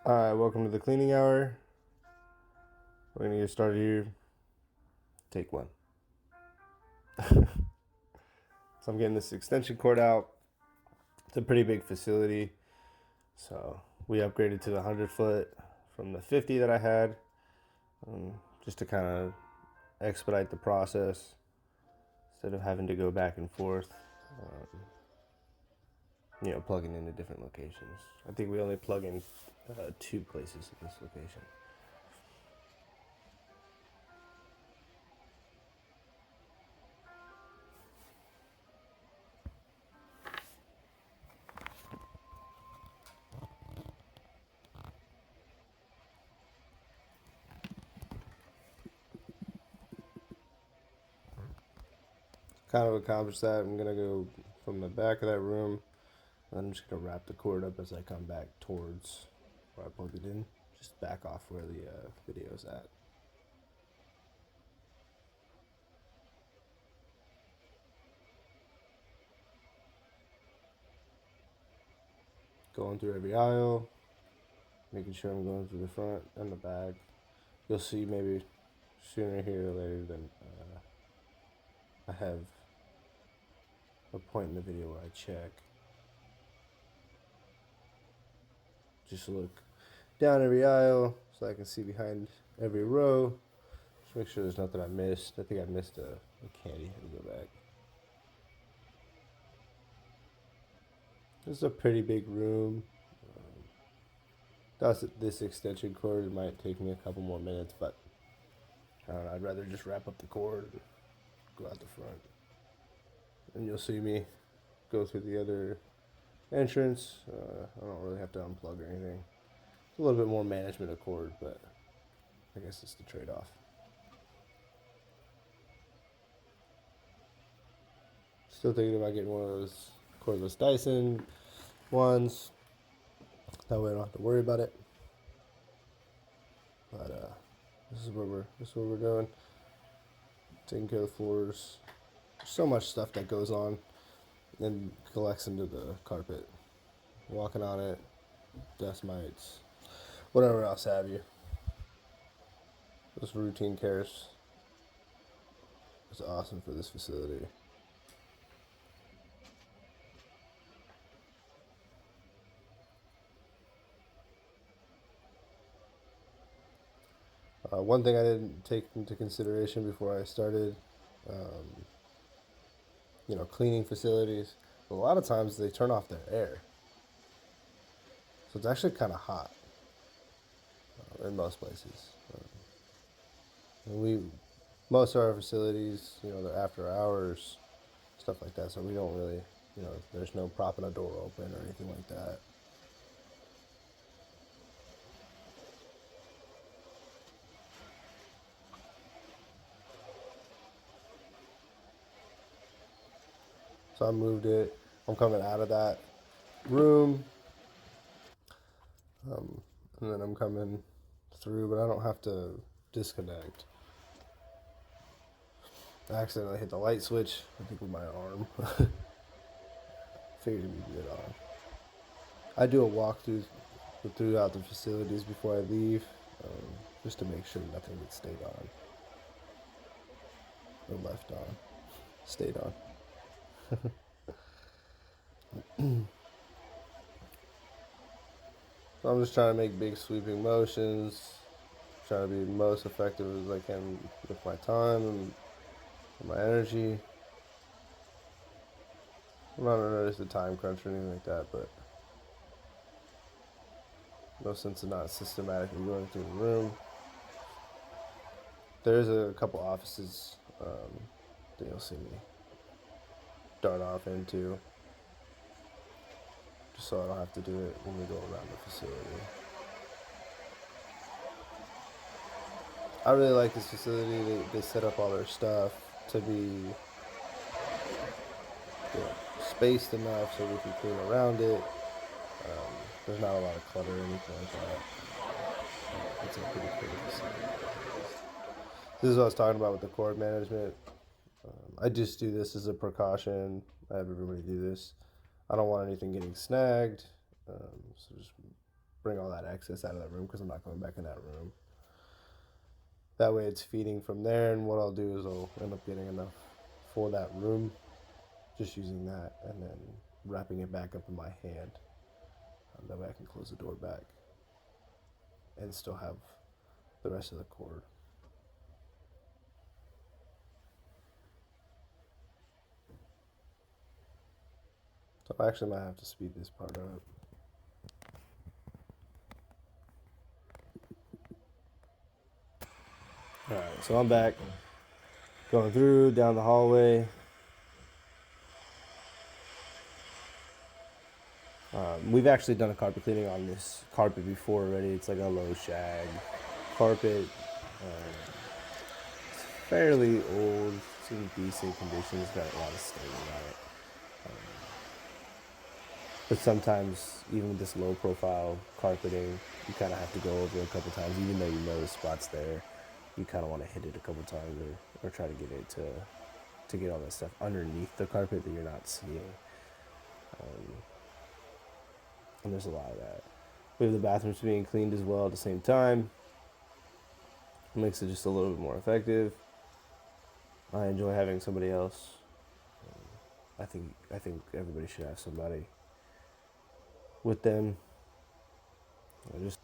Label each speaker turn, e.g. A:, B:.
A: Alright, welcome to the cleaning hour. We're gonna get started here. Take one. So I'm getting this extension cord out. It's a pretty big facility. So we upgraded to the 100 foot from the 50 that I had, just to kind of expedite the process instead of having to go back and forth, plugging into different locations. I think we only plug in 2 places in this location. Kind of accomplish that. I'm gonna go from the back of that room, and I'm just gonna wrap the cord up as I come back towards where I plugged it in. Just back off where the video's at. Going through every aisle, making sure I'm going through the front and the back. You'll see maybe sooner here or later than I have a point in the video where I check. Just look down every aisle so I can see behind every row. Just make sure there's nothing I missed. I think I missed a candy. Let me go back. This is a pretty big room. This extension cord, it might take me a couple more minutes, but I don't know, I'd rather just wrap up the cord and go out the front. And you'll see me go through the other entrance. I don't really have to unplug or anything. It's a little bit more management of cord, but I guess it's the trade-off. Still thinking about getting one of those cordless Dyson ones. That way I don't have to worry about it. But this is what we're doing. Taking care of the floors. There's so much stuff that goes on and collects into the carpet. Walking on it, dust mites, whatever else have you. This routine cares is awesome for this facility. One thing I didn't take into consideration before I started, cleaning facilities, a lot of times they turn off their air. So it's actually kind of hot in most places. And most of our facilities, they're after hours, stuff like that. So we don't really, there's no propping a door open or anything like that. So I moved it. I'm coming out of that room, and then I'm coming through, but I don't have to disconnect. I accidentally hit the light switch, I think with my arm. Figured it'd be good on. I do a walkthrough throughout the facilities before I leave, just to make sure nothing gets stayed on or left on. Stayed on. So I'm just trying to make big sweeping motions, trying to be most effective as I can with my time and my energy. I'm not gonna notice the time crunch or anything like that, but no sense in not systematically going through the room. There's a couple offices that you'll see me dart off into, just so I don't have to do it when we go around the facility. I really like this facility. They set up all their stuff to be spaced enough so we can clean around it. There's not a lot of clutter or anything like that. It's a pretty cool facility. This is what I was talking about with the cord management. I just do this as a precaution. I have everybody do this. I don't want anything getting snagged, so just bring all that excess out of that room because I'm not going back in that room. That way it's feeding from there, and what I'll do is I'll end up getting enough for that room, just using that, and then wrapping it back up in my hand. That way I can close the door back and still have the rest of the cord. So I actually might have to speed this part up. Alright, so I'm back, going through, down the hallway. We've actually done a carpet cleaning on this carpet before already. It's like a low shag carpet. It's fairly old. It's in decent condition. It's got a lot of staining on it. But sometimes, even with this low profile carpeting, you kind of have to go over a couple times. Even though you know the spot's there, you kind of want to hit it a couple times or try to get it to get all that stuff underneath the carpet that you're not seeing. And there's a lot of that. We have the bathrooms being cleaned as well at the same time. It makes it just a little bit more effective. I enjoy having somebody else. I think everybody should have somebody with them. Just